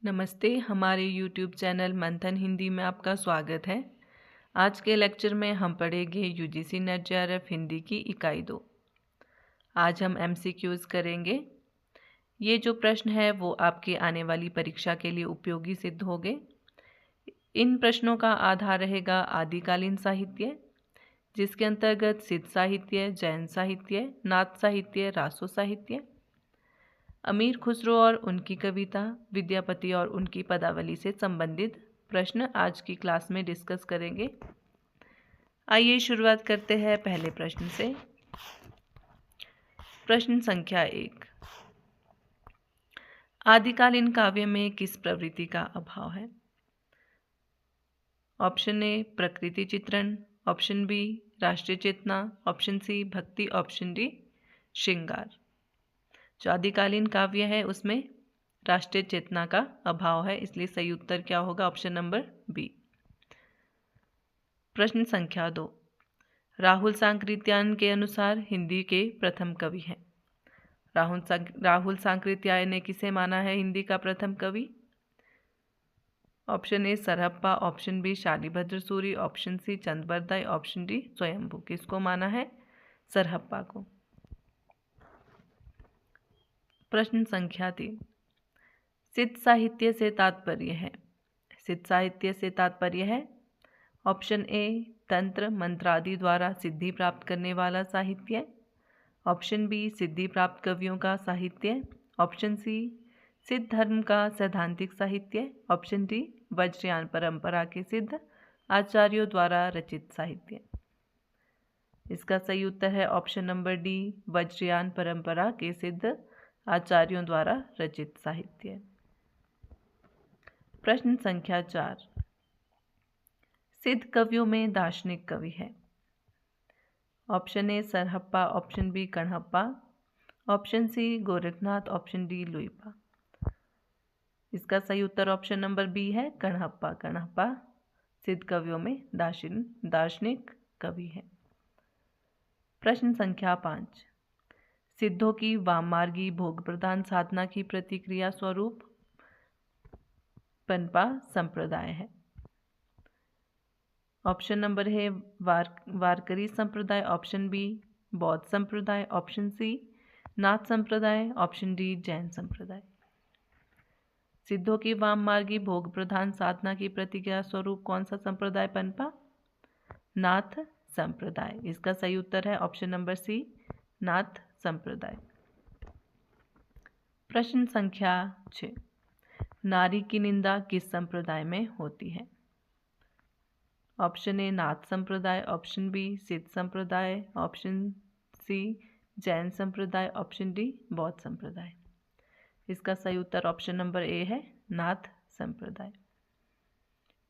नमस्ते, हमारे YouTube channel मंथन हिंदी में आपका स्वागत है। आज के लेक्चर में हम पढ़ेंगे यूजीसी नेट जेआरएफ हिंदी की इकाई 2। आज हम MCQs करेंगे। ये जो प्रश्न है वो आपके आने वाली परीक्षा के लिए उपयोगी सिद्ध होंगे। इन प्रश्नों का आधार रहेगा आदिकालीन साहित्य, जिसके अंतर्गत सिद्ध साहित्य, जैन साहित्य, नाथ साहित्य, रासो साहित्य, अमीर खुसरो और उनकी कविता, विद्यापति और उनकी पदावली से संबंधित प्रश्न आज की क्लास में डिस्कस करेंगे। आइए शुरुआत करते हैं पहले प्रश्न से। प्रश्न संख्या 1। आदिकालीन काव्य में किस प्रवृत्ति का अभाव है? ऑप्शन ए प्रकृति चित्रण, ऑप्शन बी राष्ट्रीय चेतना, ऑप्शन सी भक्ति, ऑप्शन डी श्रृंगार। जो आदिकालीन काव्य है उसमें राष्ट्रीय चेतना का अभाव है, इसलिए सही उत्तर क्या होगा? Option number B. प्रश्न संख्या 2। राहुल सांकृत्यायन के अनुसार हिंदी के प्रथम कवि हैं। राहुल सांकृत्यायन ने किसे माना है हिंदी का प्रथम कवि? Option A Sarahpa, option B Shalibhadra Suri, option C Chand Bardai, option D Swayambhu. किसको माना है? सरहप्पा को। प्रश्न संख्या 3। सिद्ध साहित्य से तात्पर्य है। सिद्ध साहित्य से तात्पर्य है ऑप्शन ए तंत्र मंत्रादि द्वारा सिद्धि प्राप्त करने वाला साहित्य, ऑप्शन बी सिद्धि प्राप्त कवियों का साहित्य, ऑप्शन सी सिद्ध धर्म का सैद्धांतिक साहित्य, ऑप्शन डी वज्रयान परंपरा के सिद्ध आचार्यों द्वारा रचित साहित्य। इसका सही उत्तर है ऑप्शन नंबर डी, वज्रयान परंपरा के सिद्ध आचार्यों द्वारा रचित साहित्य। प्रश्न संख्या 4। सिद्ध कवियों में दार्शनिक कवि है। Option A Sarahpa, option B Kanhapa, option C Gorakhnath, option D Luipa. इसका सही उत्तर ऑप्शन नंबर बी है कणहप्पा। कणहप्पा सिद्ध कवियों में दार्शनिक कवि है। प्रश्न संख्या 5। सिद्धों की वाममार्गी भोग प्रधान साधना की प्रतिक्रिया स्वरूप पनपा संप्रदाय है। ऑप्शन नंबर है वारकरी संप्रदाय, ऑप्शन बी बौद्ध संप्रदाय, ऑप्शन सी नाथ संप्रदाय, ऑप्शन डी जैन संप्रदाय। सिद्धों की वाममार्गी भोग प्रधान साधना की प्रतिक्रिया स्वरूप कौन सा संप्रदाय पनपा? नाथ संप्रदाय। इसका सही उत्तर है ऑप्शन नंबर सी नाथ संप्रदाय। प्रश्न संख्या 6। नारी की निंदा किस संप्रदाय में होती है? ऑप्शन ए नाथ संप्रदाय, ऑप्शन बी सिद्ध संप्रदाय, ऑप्शन सी जैन संप्रदाय, ऑप्शन डी बौद्ध संप्रदाय। इसका सही उत्तर ऑप्शन नंबर ए है नाथ संप्रदाय।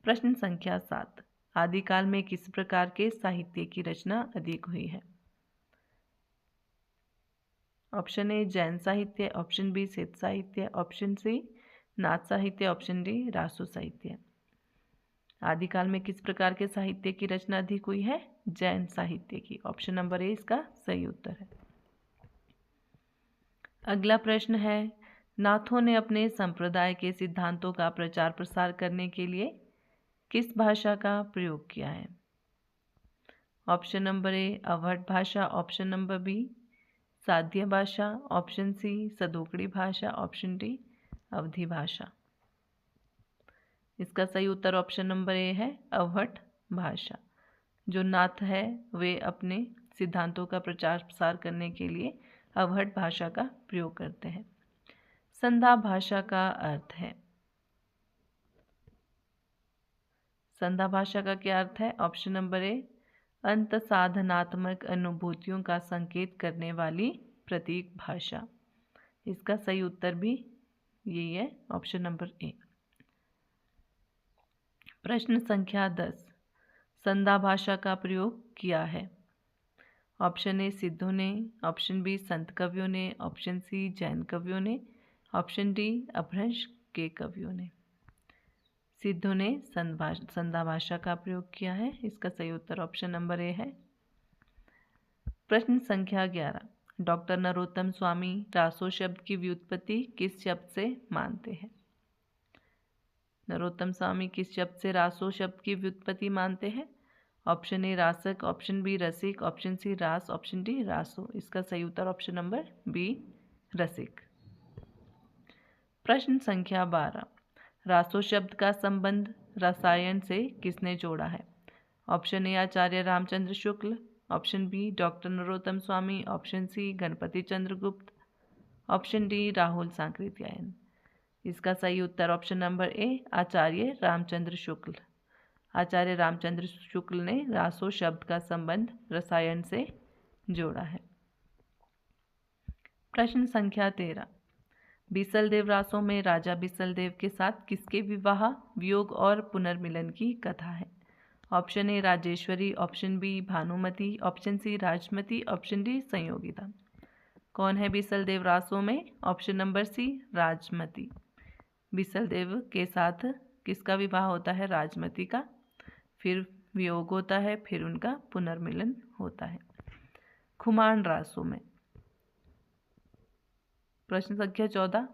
प्रश्न संख्या 7। आदिकाल में किस प्रकार के साहित्य की रचना अधिक हुई है? ऑप्शन ए जैन साहित्य, ऑप्शन बी सिद्ध साहित्य, ऑप्शन सी नाथ साहित्य, ऑप्शन डी रासो साहित्य। आदिकाल में किस प्रकार के साहित्य की रचना अधिक हुई है? जैन साहित्य की। ऑप्शन नंबर ए इसका सही उत्तर है। अगला प्रश्न है नाथों ने अपने संप्रदाय के सिद्धांतों का प्रचार प्रसार करने के लिए किस भाषा का प्रयोग किया है? ऑप्शन नंबर ए अवहट भाषा, ऑप्शन नंबर बी साध्य भाषा, ऑप्शन सी सदोकड़ी भाषा, ऑप्शन डी अवधी भाषा। इसका सही उत्तर ऑप्शन नंबर ए है अवहट भाषा। जो नाथ है वे अपने सिद्धांतों का प्रचार प्रसार करने के लिए अवहट भाषा का प्रयोग करते हैं। संधा भाषा का अर्थ है। संधा भाषा का क्या अर्थ है? ऑप्शन नंबर ए अंत साधनात्मक अनुभूतियों का संकेत करने वाली प्रतीक भाषा। इसका सही उत्तर भी यही है ऑप्शन नंबर ए। प्रश्न संख्या 10। संधा भाषा का प्रयोग किया है। ऑप्शन ए सिद्धों ने, ऑप्शन बी संत कवियों ने, ऑप्शन सी जैन कवियों ने, ऑप्शन डी अपभ्रंश के कवियों ने। सिद्धों ने संधा भाषा का प्रयोग किया है। इसका सही उत्तर ऑप्शन नंबर ए है। प्रश्न संख्या 11। डॉक्टर नरोत्तम स्वामी रासो शब्द की व्युत्पत्ति किस शब्द से मानते हैं? नरोत्तम स्वामी किस शब्द से रासो शब्द की व्युत्पत्ति मानते हैं? ऑप्शन ए रासक, ऑप्शन बी रसिक, ऑप्शन सी रास, ऑप्शन डी रासो। इसका सही उत्तर ऑप्शन नंबर बी रसिक। प्रश्न संख्या 12, रासो शब्द का संबंध रसायन से किसने जोड़ा है? Option A Acharya Ramchandra Shukla, option B doctor Narottam Swami, option C Ganapati Chandra Gupt, option D Rahul Sankrityayan. इसका सही उत्तर option number A Acharya Ramchandra Shukla. Acharya Ramchandra Shukla ने रासो शब्द का संबंध रसायन से जोड़ा है। प्रश्न संख्या 13, बीसलदेव रासो में राजा बीसलदेव के साथ किसके विवाह, वियोग और पुनर्मिलन की कथा है? Option A Rajeshwari, option B Bhanumati, option C Rajmati, option D Sanyogita. कौन है बीसलदेव रासो में? Option number C Rajmati. Bisaldev के साथ किसका विवाह होता है? राजमती का, फिर वियोग होता है, फिर उनका पुनर्मिलन होता है। खुमान रासो में प्रश्न संख्या 14,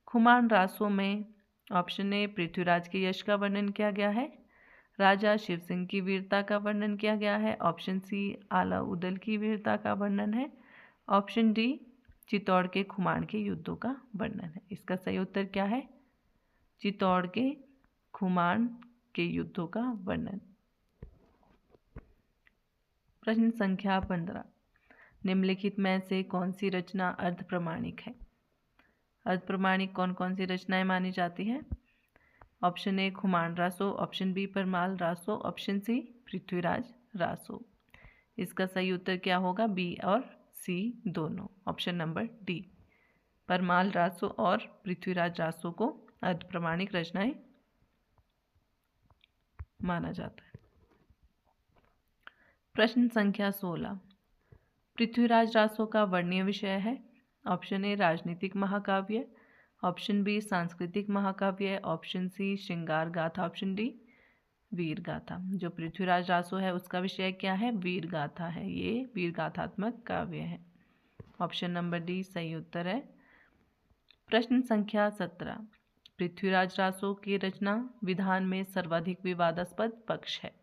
खुमान रासो में ऑप्शन ए पृथ्वीराज के यश का वर्णन किया गया है, राजा शिव सिंह की वीरता का वर्णन किया गया है, ऑप्शन सी आला उदल की वीरता का वर्णन है, ऑप्शन डी चित्तौड़ के खुमान के युद्धों का वर्णन है। इसका सही उत्तर क्या है? चित्तौड़ के खुमान के युद्धों का वर्णन। प्रश्न संख्या 15, निम्नलिखित में से कौन सी रचना अर्ध प्रमाणिक है? अर्ध प्रमाणिक कौन कौन सी रचनाएं मानी जाती हैं? Option A Khuman Raso, option B Parmal Raso, option C Prithviraj Raso. इसका सही उत्तर क्या होगा? बी और सी दोनों, option number D. Parmal Raso और पृथ्वीराज रासो को अर्ध प्रमाणिक रचनाएं माना जाता है। प्रश्न संख्या 16, पृथ्वीराज रासो का वर्णीय विषय है। ऑप्शन ए राजनीतिक महाकाव्य, ऑप्शन बी सांस्कृतिक महाकाव्य, ऑप्शन सी श्रृंगार गाथा, ऑप्शन डी वीर गाथा। जो पृथ्वीराज रासो है उसका विषय क्या है? वीर गाथा है, ये वीर गाथात्मक काव्य है। ऑप्शन नंबर डी सही उत्तर है। प्रश्न संख्या 17, पृथ्वीराज रासो की रचना विधान में सर्वाधिक विवादास्पद पक्ष है।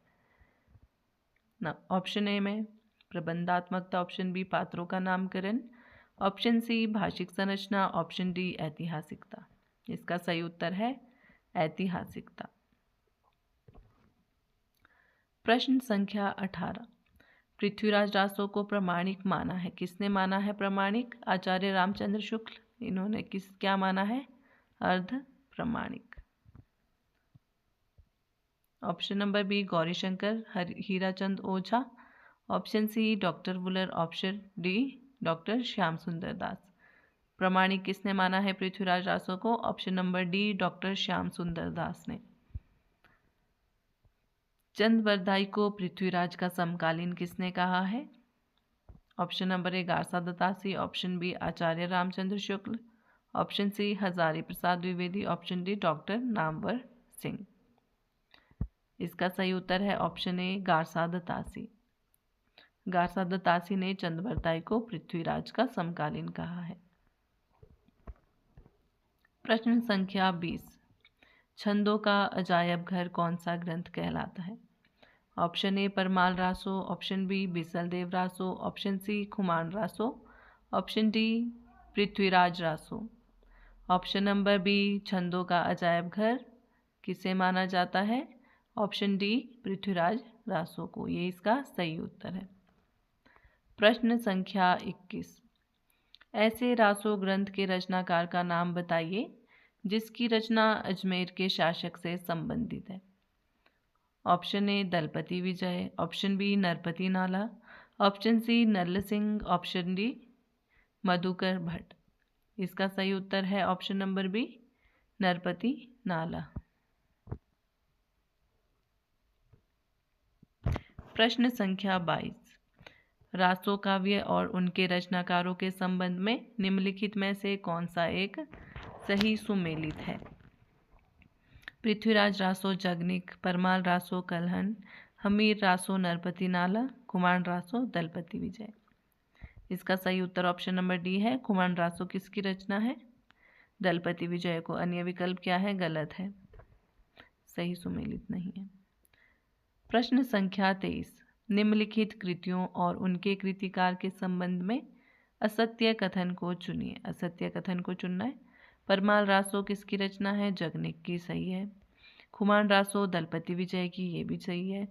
ऑप्शन ए में प्रबंधात्मकता, ऑप्शन बी पात्रों का नामकरण, ऑप्शन सी भाषिक संरचना, ऑप्शन डी ऐतिहासिकता। इसका सही उत्तर है ऐतिहासिकता। प्रश्न संख्या 18, पृथ्वीराज रासो को प्रमाणिक माना है। किसने माना है प्रमाणिक? आचार्य रामचंद्र शुक्ल। इन्होंने क्या माना है? अर्ध प्रमाणिक। Option number B Gaurishankar Hirachand Ojha, option C doctor Buhler, option D doctor Shyam Sundar Das. प्रमाणिक किसने माना है पृथ्वीराज रासो को? Option number D doctor Shyam Sundar Das ने। चंद्रवरदाई को पृथ्वीराज का समकालीन किसने कहा है? Option number A Garcin de Tassy, option B Acharya Ramchandra Shukla, option C Hazari Prasad Dwivedi, option D doctor Namvar Singh. इसका सही उत्तर है ऑप्शन ए गारसा दत्तासी। गारसा दत्तासी ने चंद्रवरदाई को पृथ्वीराज का समकालीन कहा है। प्रश्न संख्या 20, छंदों का अजायब घर कौन सा ग्रंथ कहलाता है? Option A Parmal Raso, option B Bisaldev Raso, option C Khuman Raso, option D Prithviraj Raso. Option number B छंदों का अजायब घर किसे माना जाता है? ऑप्शन डी पृथ्वीराज रासो को, ये इसका सही उत्तर है। प्रश्न संख्या 21, ऐसे रासो ग्रंथ के रचनाकार का नाम बताइए जिसकी रचना अजमेर के शासक से संबंधित है। Option A Dalpati Vijay, option B Narpati Nalha, option C Nall Singh, option D Madhukar Bhatt. इसका सही उत्तर है ऑप्शन नंबर बी नरपति नाला। प्रश्न संख्या 22, रासो काव्य और उनके रचनाकारों के संबंध में निम्नलिखित में से कौन सा एक सही सुमेलित है? पृथ्वीराज रासो जगनिक, परमाल रासो कलहन, हमीर रासो नरपति नाला, खुमान रासो दलपति विजय। इसका सही उत्तर ऑप्शन नंबर डी है। खुमान रासो किसकी रचना है? दलपति विजय को। अन्य विकल्प क्या है? गलत है। सही सुमेलित नहीं है। प्रश्न संख्या 23, निम्नलिखित कृतियों और उनके कृतिकार के संबंध में असत्य कथन को चुनिए। असत्य कथन को चुनना है। परमाल रासो किसकी रचना है? जगनिक की, सही है। खुमान रासो दलपति विजय की, ये भी सही है।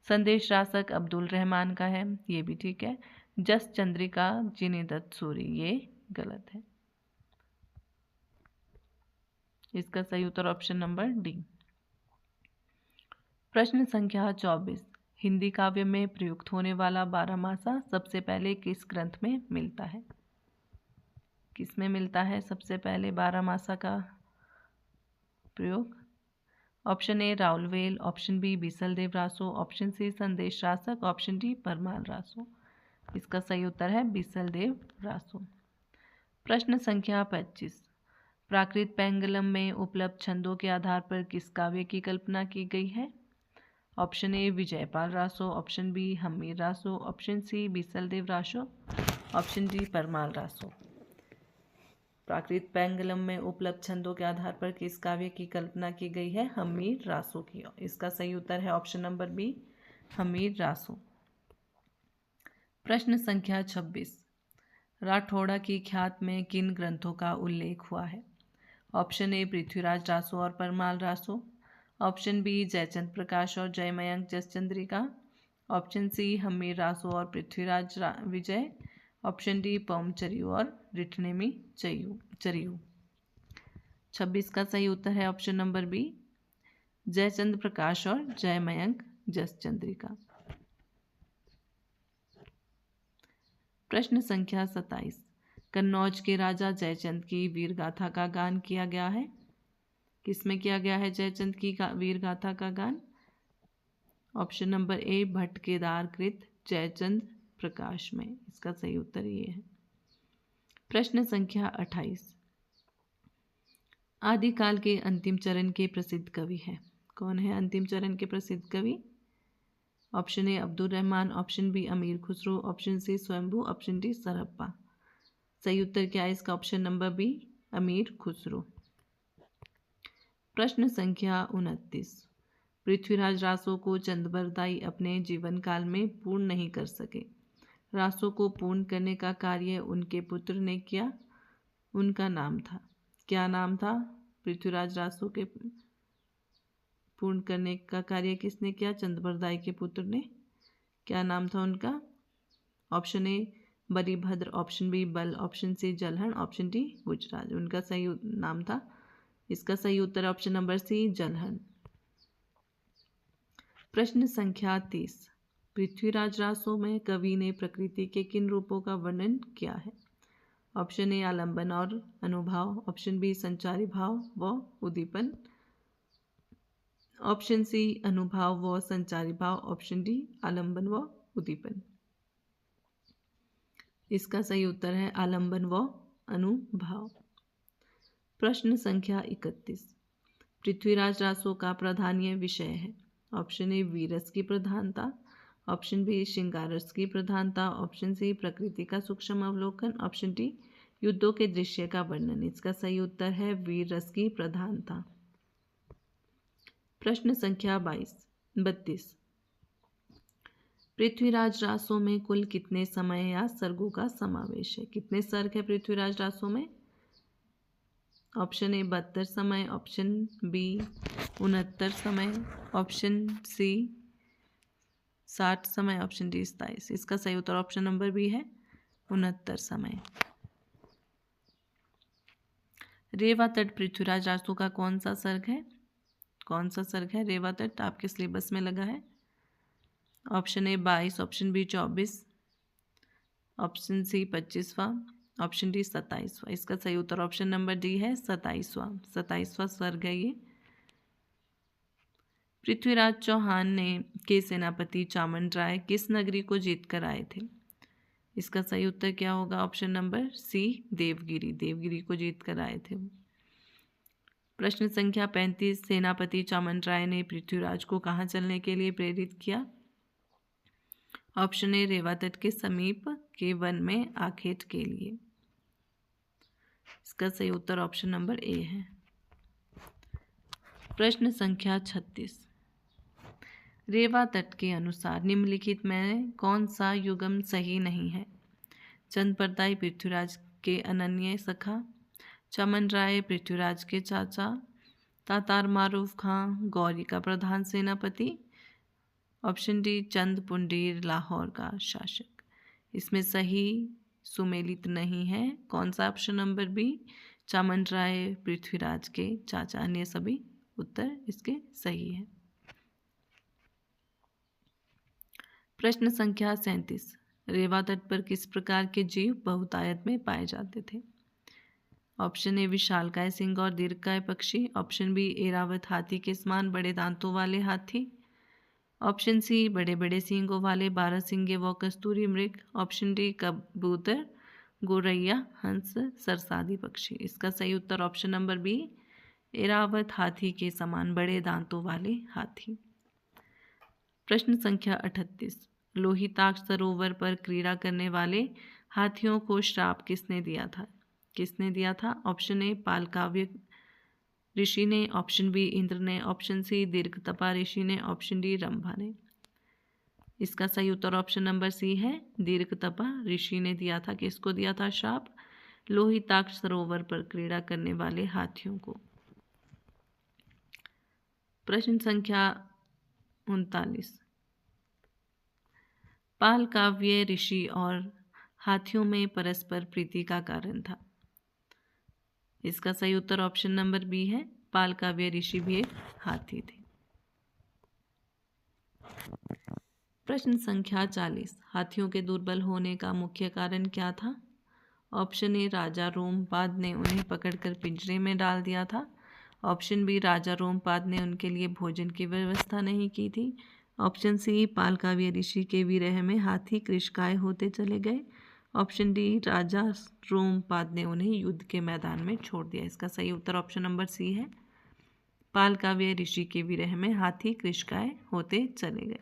संदेश रासक अब्दुल रहमान का है, ये भी ठीक है। जस चंद्रिका जिनी दत्त सूरी, ये गलत है। इसका सही उत्तर ऑप्शन नंबर डी। प्रश्न संख्या 24, हिंदी काव्य में प्रयुक्त होने वाला बारहमासा सबसे पहले किस ग्रंथ में मिलता है? किस में मिलता है सबसे पहले बारहमासा का प्रयोग? Option A Raulvel, option B Bisaldev Raso, option C Sandesh Rasak, option D Parmal Raso. इसका सही उत्तर है बीसलदेव रासो। प्रश्न संख्या 25, प्राकृत पेंगलम में उपलब्ध छंदों के आधार पर किस काव्य की कल्पना की गई है? Option A Vijaypal Raso, option B Hammir Raso, option C Bisaldev Raso, option D Parmal Raso. Prakrit Paingalam में उपलब्ध छंदों के आधार पर किस काव्य की कल्पना की गई है? हमीर रासो की। इसका सही उत्तर है option number B, Hammir Raso. प्रश्न संख्या 26, राठौड़ा की ख्यात में किन ग्रंथों का उल्लेख हुआ है? ऑप्शन ए पृथ्वीराज रासो और परमाल रासो, ऑप्शन बी जयचंद प्रकाश और जयमयंक जसचंद्रिका, ऑप्शन सी हमीर रासो और पृथ्वीराज विजय, ऑप्शन डी पौमचरियु और रिठनेमी चरियु। 26 का सही उत्तर है ऑप्शन नंबर बी, जयचंद प्रकाश और जयमयंक जसचंद्रिका। प्रश्न संख्या 27, कन्नौज के राजा जयचंद की वीर गाथा का गान किया गया है? किसमें किया गया है जयचंद की वीर गाथा का गान? ऑप्शन नंबर ए भट्ट केदार कृत जयचंद प्रकाश में। इसका सही उत्तर ये है। प्रश्न संख्या 28, आदिकाल के अंतिम चरण के प्रसिद्ध कवि हैं? कौन है अंतिम चरण के प्रसिद्ध कवि? Option A Abdul Rahman, option B Amir Khusro, option C Swayambhu, option D Sarahapa. सही उत्तर क्या है इसका? Option number B, Amir Khusro. प्रश्न संख्या 29, पृथ्वीराज रासो को चंदबरदाई अपने जीवन काल में पूर्ण नहीं कर सके। रासो को पूर्ण करने का कार्य उनके पुत्र ने किया। उनका नाम था, क्या नाम था? पृथ्वीराज रासो के पूर्ण करने का कार्य किसने किया? चंदबरदाई के पुत्र ने। क्या नाम था उनका? Option A Balibhadra, option B Bal, option C Jalhan, option D Gujraj. उनका सही नाम था, इसका सही उत्तर ऑप्शन नंबर सी जलहन। प्रश्न संख्या 30, पृथ्वीराज रासो में कवि ने प्रकृति के किन रूपों का वर्णन किया है? ऑप्शन ए आलंबन और अनुभाव, ऑप्शन बी संचारी भाव व उद्दीपन, ऑप्शन सी अनुभाव व संचारी भाव, ऑप्शन डी आलंबन व उद्दीपन। इसका सही उत्तर है आलंबन व अनुभाव। प्रश्न संख्या 31, पृथ्वीराज रासो का प्रधानीय विषय है? ऑप्शन ए वीरस की प्रधानता, ऑप्शन बी श्रृंगारस की प्रधानता, ऑप्शन सी प्रकृति का सूक्ष्म अवलोकन, ऑप्शन डी युद्धों के दृश्य का वर्णन। इसका सही उत्तर है वीर रस की प्रधानता। प्रश्न संख्या 32, पृथ्वीराज रासो में कुल कितने समय या सर्गों का समावेश है? कितने सर्ग है पृथ्वीराज रासो में? ऑप्शन ए 72 समय, ऑप्शन बी 69 समय, ऑप्शन सी 60 समय, ऑप्शन डी 27। इसका सही उत्तर ऑप्शन नंबर बी है 69 समय। रेवा तट पृथ्वीराज रासो का कौन सा सर्ग है? कौन सा सर्ग है रेवा तट? आपके सिलेबस में लगा है। Option A 22, option B 24, option C 25वां, ऑप्शन डी 27वां। इसका सही उत्तर ऑप्शन नंबर डी है 27वां सर्ग है ये। पृथ्वीराज चौहान ने के सेनापति चामन राय किस नगरी को जीत कर आए थे? इसका सही उत्तर क्या होगा? ऑप्शन नंबर सी देवगिरी को जीत कर आए थे। प्रश्न संख्या 35, सेनापति चामन राय ने पृथ्वीराज को कहाँ चलने के लिए प्रेरित किया? ऑप्शन ए रेवा तट के समीप के वन में आखेट के लिए। इसका सही उत्तर ऑप्शन नंबर ए है। प्रश्न संख्या 36। रेवा तट के अनुसार निम्नलिखित में कौन सा युग्म सही नहीं है? चंद परदाई पृथ्वीराज के अनन्य सखा, चमन राय पृथ्वीराज के चाचा, तातार मारूफ खां गौरी का प्रधान सेनापति, ऑप्शन डी चंद पुंडीर लाहौर का शासक। इसमें सही सुमेलित नहीं है। कौन सा? ऑप्शन नंबर बी चमन राय पृथ्वीराज के चाचा। अन्य सभी उत्तर इसके सही है। प्रश्न संख्या 37। रेवा तट पर किस प्रकार के जीव बहुतायत में पाए जाते थे? ऑप्शन ए विशालकाय सिंह और दीर्घकाय पक्षी, ऑप्शन बी एरावत हाथी के समान बड़े दांतों वाले हाथी, ऑप्शन सी बड़े बड़े सींगों वाले 12 सींगे व कस्तूरी मृग, ऑप्शन डी कबूतर, गोरैया, हंस, सरसादी पक्षी। इसका सही उत्तर ऑप्शन नंबर बी एरावत हाथी के समान बड़े दांतों वाले हाथी। प्रश्न संख्या 38। लोहिताक्ष सरोवर पर क्रीड़ा करने वाले हाथियों को श्राप किसने दिया था? ऑप्शन ए पालकाव्य ऋषि ने, ऑप्शन बी इंद्र ने, ऑप्शन सी दीर्घतपा ऋषि ने, ऑप्शन डी रंभा ने। इसका सही उत्तर ऑप्शन नंबर सी है, दीर्घतपा ऋषि ने दिया था। किसको दिया था श्राप? लोहिताक्ष सरोवर पर क्रीड़ा करने वाले हाथियों को। प्रश्न संख्या 39। पालकाव्य ऋषि और हाथियों में परस्पर प्रीति का कारण था। इसका सही उत्तर ऑप्शन नंबर बी है, पालकाव्य ऋषि भी एक हाथी थे। प्रश्न संख्या 40। हाथियों के दुर्बल होने का मुख्य कारण क्या था? ऑप्शन ए राजा रोमपाद ने उन्हें पकड़कर पिंजरे में डाल दिया था, ऑप्शन बी राजा रोमपाद ने उनके लिए भोजन की व्यवस्था नहीं की थी, ऑप्शन सी पालकाव्य ऋषि के विरह में हाथी कृशकाय होते चले गए, ऑप्शन डी राजा रोमपाद ने उन्हें युद्ध के मैदान में छोड़ दिया। इसका सही उत्तर ऑप्शन नंबर सी है, पालकाव्य ऋषि के विरह में हाथी कृशकाय होते चले गए।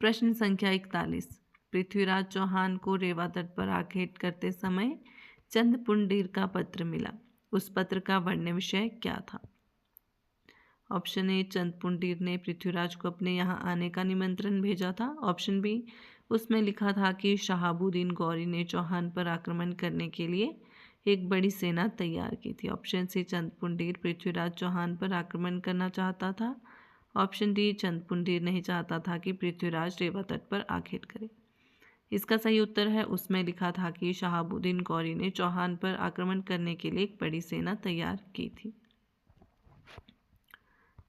प्रश्न संख्या 41। पृथ्वीराज चौहान को रेवा तट पर आखेट करते समय चंद पुंडीर का पत्र मिला। उस पत्र का वर्ण्य विषय क्या था? ऑप्शन ए चंद पुंडीर ने पृथ्वीराज को अपने यहाँ आने का निमंत्रण भेजा था, ऑप्शन बी उसमें लिखा था कि शहाबुद्दीन गौरी ने चौहान पर आक्रमण करने के लिए एक बड़ी सेना तैयार की थी, ऑप्शन सी चंद पुंडीर पृथ्वीराज चौहान पर आक्रमण करना चाहता था, ऑप्शन डी चंद पुंडीर नहीं चाहता था कि पृथ्वीराज रेवा तट पर आखेट करे। इसका सही उत्तर है, उसमें लिखा था कि शहाबुद्दीन गौरी ने चौहान पर आक्रमण करने के लिए एक बड़ी सेना तैयार की थी।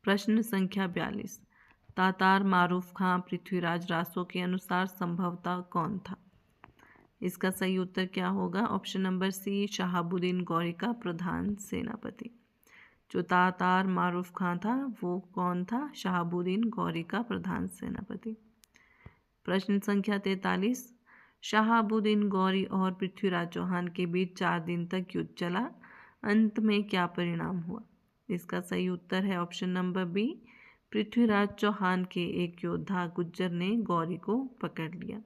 प्रश्न संख्या 42। तातार मारूफ खां पृथ्वीराज रासो के अनुसार संभवतः कौन था? इसका सही उत्तर क्या होगा? Option number C Shahabuddin Ghori का प्रधान सेनापति। जो तातार मारूफ खां था वो कौन था? शहाबुद्दीन गौरी का प्रधान सेनापति। प्रश्न संख्या 43। शहाबुद्दीन गौरी और पृथ्वीराज चौहान के बीच 4 दिन तक युद्ध चला, अंत में क्या परिणाम हुआ? इसका सही उत्तर है option number B Prithviraj Chauhan के एक योद्धा गुज्जर ने गौरी को पकड़ लिया।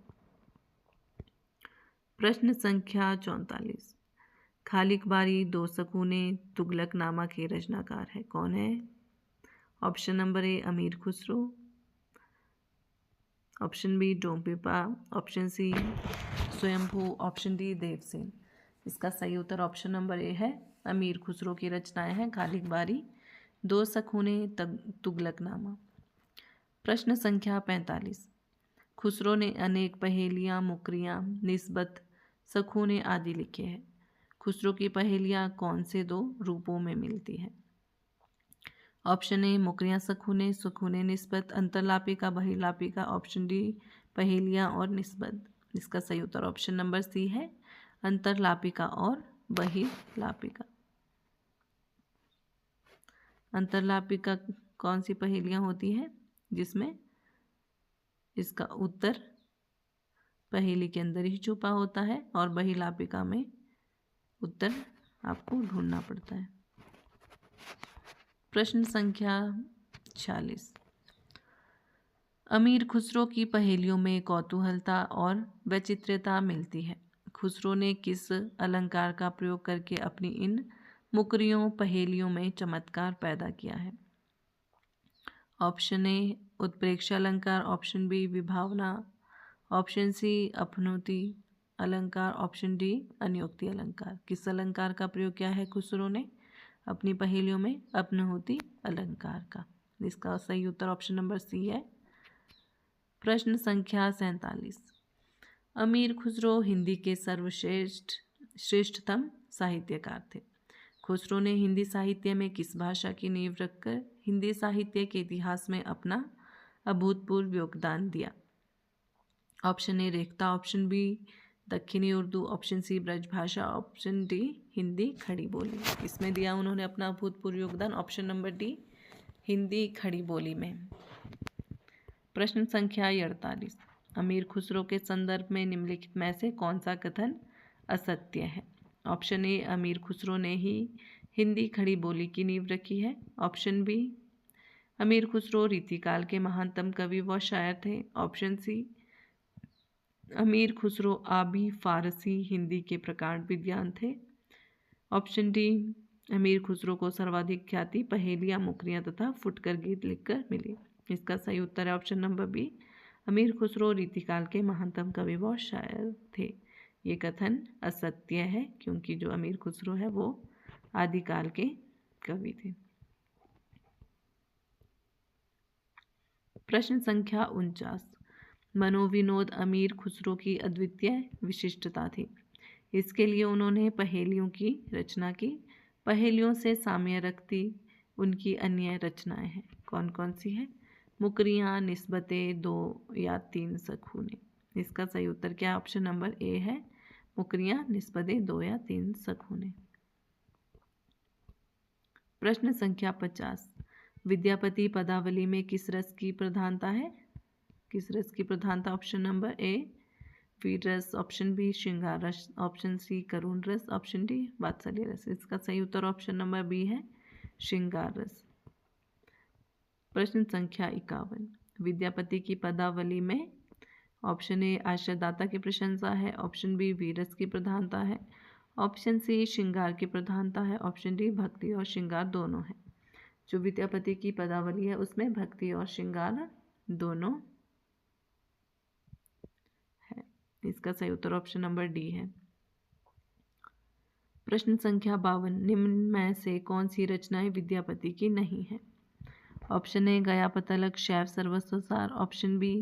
प्रश्न संख्या 44। खालिक बारी दो सकूने तुगलकनामा के रचनाकार है, कौन है? Option number A Amir Khusro, option B Dompipa, option C Swayambhu, option D Devsen. इसका सही उत्तर ऑप्शन नंबर ए है, अमीर खुसरो की रचनाएं हैं खालिक बारी दो सखूने तुगलकनामा। प्रश्न संख्या 45। खुसरो ने अनेक पहेलियाँ, मुकरियाँ, निस्बत, सखूने आदि लिखे हैं। खुसरो की पहेलियाँ कौन से 2 रूपों में मिलती हैं? ऑप्शन ए मुकरियाँ सखूने, सखूने निस्बत, अंतरलापिका बहिर्लापिका, ऑप्शन डी पहेलियाँ और निस्बत। इसका सही उत्तर ऑप्शन नंबर सी है, अंतरलापिका और बहिर्लापिका। अंतरलापिका कौन सी पहेलियाँ होती हैं जिसमें इसका उत्तर पहेली के अंदर ही छुपा होता है और बहिर्लापिका में उत्तर आपको ढूंढना पड़ता है। प्रश्न संख्या 46। अमीर खुसरो की पहेलियों में कौतूहलता और वैचित्र्यता मिलती है। खुसरो ने किस अलंकार का प्रयोग करके अपनी इन मुकरियों पहेलियों में चमत्कार पैदा किया है? ऑप्शन ए उत्प्रेक्षा अलंकार, ऑप्शन बी विभावना, ऑप्शन सी अपनौती अलंकार, ऑप्शन डी अनियोक्ति अलंकार। किस अलंकार का प्रयोग किया है खुसरो ने अपनी पहेलियों में? अपनौती अलंकार का। इसका सही उत्तर ऑप्शन नंबर सी है। प्रश्न संख्या 47। अमीर खुसरो हिंदी के श्रेष्ठतम साहित्यकार थे। खुसरो ने हिंदी साहित्य में किस भाषा की नींव रखकर हिंदी साहित्य के इतिहास में अपना अभूतपूर्व योगदान दिया? Option A Rekhta, option B Dakshini Urdu, option C Brajbhasha, option D Hindi Khadi Boli. इसमें दिया उन्होंने अपना अभूतपूर्व योगदान option number D Hindi Khadi बोली में। प्रश्न संख्या 48। अमीर खुसरो के संदर्भ में निम्नलिखित में से कौन सा कथन असत्य है? ऑप्शन ए अमीर खुसरो ने ही हिंदी खड़ी बोली की नींव रखी है, ऑप्शन बी अमीर खुसरो रीतिकाल के महानतम कवि व शायर थे, ऑप्शन सी अमीर खुसरो आबी फारसी हिंदी के प्रकांड विद्वान थे, ऑप्शन डी अमीर खुसरो को सर्वाधिक ख्याति पहेलियाँ, मुकरियाँ तथा फुटकर गीत लिखकर मिली। इसका सही उत्तर है option number B Amir Khusro रीतिकाल के महानतम कवि व शायर थे। ये कथन असत्य है क्योंकि जो अमीर खुसरो है वो आदिकाल के कवि थे। प्रश्न संख्या 49। मनोविनोद अमीर खुसरो की अद्वितीय विशिष्टता थी। इसके लिए उन्होंने पहेलियों की रचना की। पहेलियों से साम्य रखती उनकी अन्य रचनाएं हैं। कौन कौन सी है? मुकरियाँ, निस्बतें, 2 या 3 सखूने। इसका सही उत्तर क्या? ऑप्शन नंबर ए है मुकरियाँ, निस्बतें, 2 या 3 सखूने। प्रश्न संख्या 50। विद्यापति पदावली में किस रस की प्रधानता है? किस रस की प्रधानता? ऑप्शन नंबर ए वीर रस, ऑप्शन बी श्रृंगार रस, ऑप्शन सी करुण रस, ऑप्शन डी वात्सल्य रस। इसका सही उत्तर ऑप्शन नंबर बी है श्रृंगार रस। प्रश्न संख्या 51। विद्यापति की पदावली में ऑप्शन ए आश्रयदाता की प्रशंसा है, ऑप्शन बी वीरस की प्रधानता है, ऑप्शन सी श्रृंगार की प्रधानता है, ऑप्शन डी भक्ति और श्रृंगार दोनों है। जो विद्यापति की पदावली है उसमें भक्ति और श्रृंगार दोनों है। इसका सही उत्तर ऑप्शन नंबर डी है। प्रश्न संख्या 52। निम्न में से कौन सी रचनाएं विद्यापति की नहीं है? ऑप्शन ए गया पतलक, शैव सर्वस्वसार, ऑप्शन बी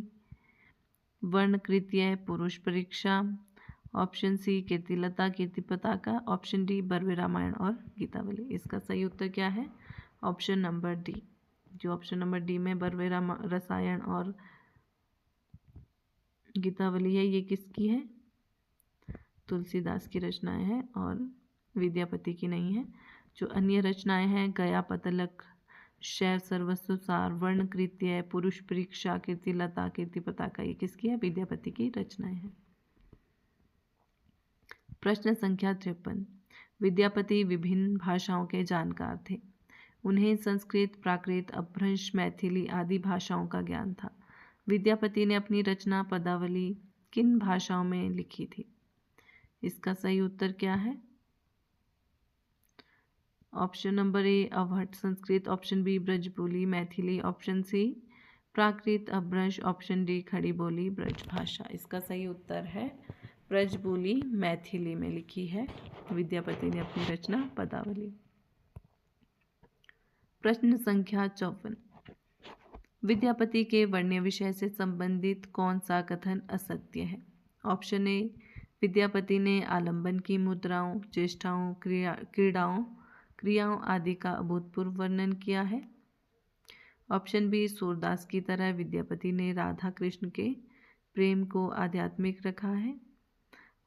वर्णकृत्य पुरुष परीक्षा, ऑप्शन सी कीर्तिलता कीर्ति पताका, ऑप्शन डी बर्वे रामायण और गीतावली। इसका सही उत्तर क्या है? Option number D. जो ऑप्शन नंबर डी में बर्वे रसायन और गीतावली है ये किसकी है? तुलसीदास की रचनाएं हैं और विद्यापति की नहीं है। जो अन्य रचनाएं हैं गया पतलक, शैव सर्वस्वसार, वर्णकृत्य, पुरुष परीक्षा, कीर्तिलता कीर्ति पताका ये किसकी है? विद्यापति की रचनाएं हैं। प्रश्न संख्या 53। विद्यापति विभिन्न भाषाओं के जानकार थे। उन्हें संस्कृत, प्राकृत, अपभ्रंश, मैथिली आदि भाषाओं का ज्ञान था। विद्यापति ने अपनी रचना पदावली किन भाषाओं में लिखी थी? इसका सही उत्तर क्या है? Option number A Avahatt Sanskrit, option B Brajboli Maithili, option C Prakrit Apabhramsha, option D खड़ी बोली ब्रजभाषा। इसका सही उत्तर है ब्रजबोली मैथिली में लिखी है विद्यापति ने अपनी रचना पदावली। प्रश्न संख्या 54। विद्यापति के वर्ण्य विषय से संबंधित कौन सा कथन असत्य है? ऑप्शन ए विद्यापति ने आलंबन की मुद्राओं, चेष्टाओं, क्रियाओं आदि का अभूतपूर्व वर्णन किया है, ऑप्शन बी सूरदास की तरह विद्यापति ने राधा कृष्ण के प्रेम को आध्यात्मिक रखा है,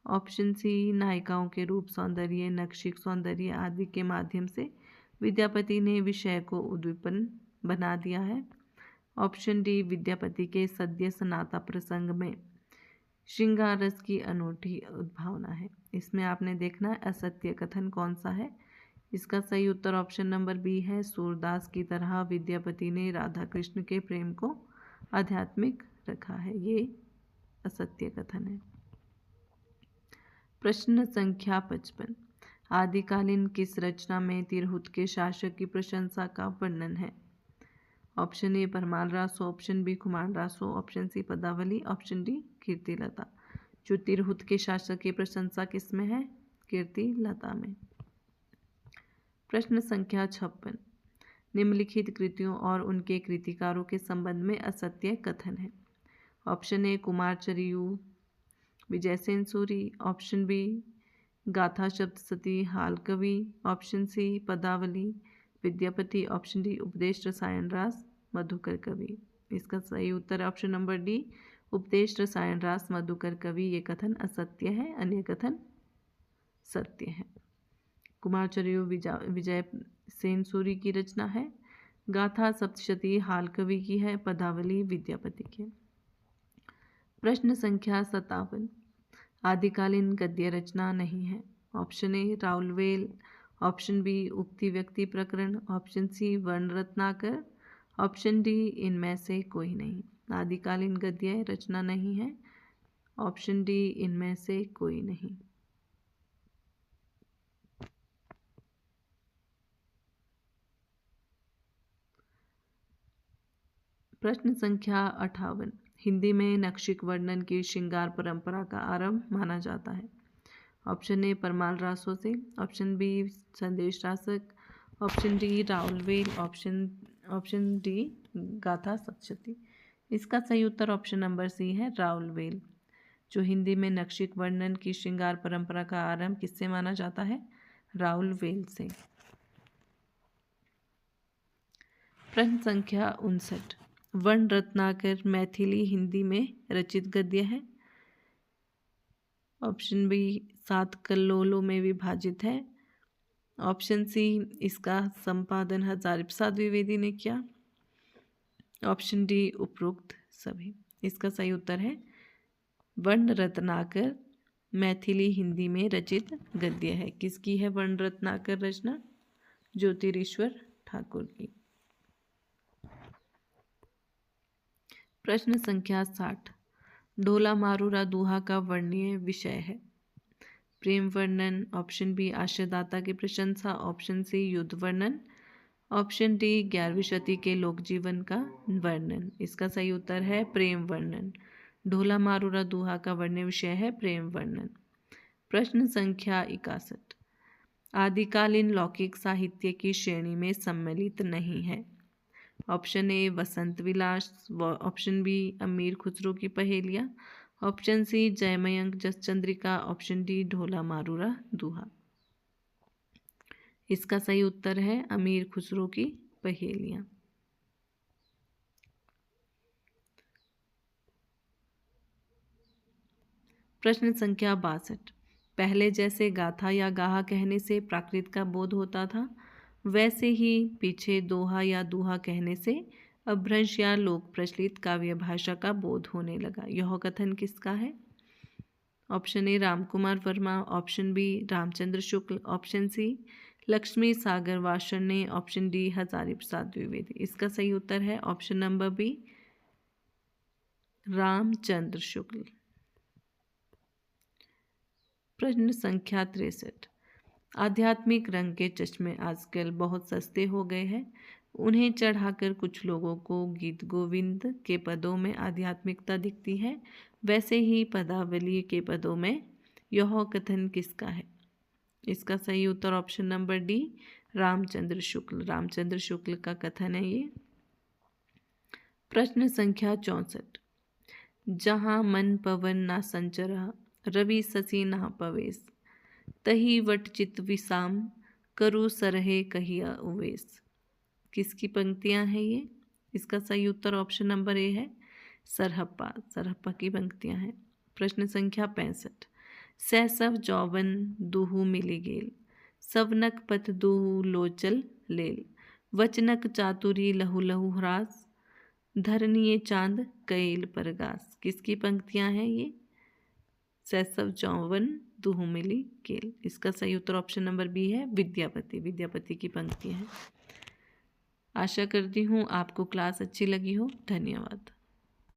ऑप्शन सी नायिकाओं के रूप, सौंदर्य, नक्षिक सौंदर्य आदि के माध्यम से विद्यापति ने विषय को उद्दीपन बना दिया है, ऑप्शन डी विद्यापति के सद्य सनाता प्रसंग में श्रृंगार रस की अनूठी उद्भावना है। इसमें आपने देखना है असत्य कथन कौन सा है। इसका सही उत्तर ऑप्शन नंबर बी है सूरदास की तरह विद्यापति ने राधा कृष्ण के प्रेम को आध्यात्मिक रखा है। ये असत्य कथन है। प्रश्न संख्या 55। आदिकालीन किस रचना में तिरहुत के शासक की प्रशंसा का वर्णन है? Option A Parmal Raso, option B Kumar Raso, option C Padavali, option D Kirtilata. जो तिरहुत के शासक की प्रशंसा किसमें है? कीर्तिलता में। प्रश्न संख्या 56। निम्नलिखित कृतियों और उनके कृतिकारों के संबंध में असत्य कथन है। Option A Kumarchariu Vijaysen Suri, option B Gatha Saptashati हाल कवि, ऑप्शन सी पदावली विद्यापति, ऑप्शन डी उपदेश रसायन रास मधुकर कवि। इसका सही उत्तर ऑप्शन नंबर डी उपदेश रसायन रास मधुकर कवि। ये कथन असत्य है, अन्य कथन सत्य है। कुमारचरियु विजय सेन सूरी की रचना है, गाथा सप्तशती हाल कवि की है, पदावली विद्यापति की। प्रश्न संख्या 57। आदिकालीन गद्य रचना नहीं है। Option A Raulvel, option B उक्ति व्यक्ति प्रकरण, ऑप्शन सी वर्ण रत्नाकर, ऑप्शन डी इनमें से कोई नहीं। आदिकालीन गद्य रचना नहीं है, ऑप्शन डी इनमें से कोई नहीं। प्रश्न संख्या 58। हिंदी में नक्षिक वर्णन की श्रृंगार परंपरा का आरंभ माना जाता है। ऑप्शन ए परमाल रासों से, ऑप्शन बी संदेश Rasak, option D राउलवेल, option D गाथा सप्तशती। इसका सही उत्तर ऑप्शन नंबर सी है राउलवेल। जो हिंदी में नक्षिक वर्णन की श्रृंगार परंपरा का आरंभ किससे माना जाता है? राउलवेल से। प्रश्न संख्या 59। वर्ण रत्नाकर मैथिली हिंदी में रचित गद्य है। ऑप्शन बी 7 कल्लोलों में विभाजित है, ऑप्शन सी इसका संपादन हजारी प्रसाद द्विवेदी ने किया, ऑप्शन डी उपरोक्त सभी। इसका सही उत्तर है वर्ण रत्नाकर मैथिली हिंदी में रचित गद्य है। किसकी है वर्ण रत्नाकर रचना? ज्योतिरीश्वर ठाकुर की। प्रश्न संख्या 60। ढोला मारूरा दोहा का वर्णीय विषय है। प्रेम वर्णन, ऑप्शन बी आश्रयदाता की प्रशंसा, ऑप्शन सी युद्ध वर्णन, ऑप्शन डी 11वीं शती के लोक जीवन का वर्णन। इसका सही उत्तर है प्रेम वर्णन। ढोला मारूरा दोहा का वर्णीय विषय है प्रेम वर्णन। प्रश्न संख्या 61। आदिकालीन लौकिक साहित्य की श्रेणी में सम्मिलित नहीं है। Option A Vasant Vilas, option B Amir Khusro की पहेलियाँ, option C Jaymayank Jaschandrika, option D Dhola Marura Doha. इसका सही उत्तर है अमीर खुसरो की पहेलियाँ। प्रश्न संख्या 62। पहले जैसे गाथा या गाहा कहने से प्राकृत का बोध होता था, वैसे ही पीछे दोहा या दूहा कहने से अपभ्रंश या लोक प्रचलित काव्य भाषा का बोध होने लगा। यह कथन किसका है? Option A Ramkumar Verma, option B Ramchandra Shukla, option C Lakshmi Sagar Varshney ने, ऑप्शन डी हजारी प्रसाद द्विवेदी। इसका सही उत्तर है option number B Ramchandra Shukla. प्रश्न संख्या 63। आध्यात्मिक रंग के चश्मे आजकल बहुत सस्ते हो गए हैं। उन्हें चढ़ाकर कुछ लोगों को गीत गोविंद के पदों में आध्यात्मिकता दिखती है, वैसे ही पदावली के पदों में यह कथन किसका है? इसका सही उत्तर option number D Ramchandra Shukla. Ramchandra Shukla का कथन है ये। प्रश्न संख्या 64। जहाँ मन पवन ना संचरा, रवि शशि ना पवेश, तही वट चित विसाम, करु सरहे कहिया उवेश। किसकी पंक्तियां हैं ये? इसका सही उत्तर ऑप्शन नंबर ए है सरहप्पा। सरहप्पा की पंक्तियां हैं। प्रश्न संख्या 65। सहसव जौवन दुहु मिली गेल, सवनक पथ दुहु लोचल लेल, वचनक चातुरी लहु लहु ह्रास, धरनीय चांद कैल परगास। किसकी पंक्तियां हैं ये? सहसव जौवन दुहु मिली गेल। इसका सही उत्तर ऑप्शन नंबर बी है विद्यापति। विद्यापति की पंक्तियां हैं। आशा करती हूँ आपको क्लास अच्छी लगी हो। धन्यवाद।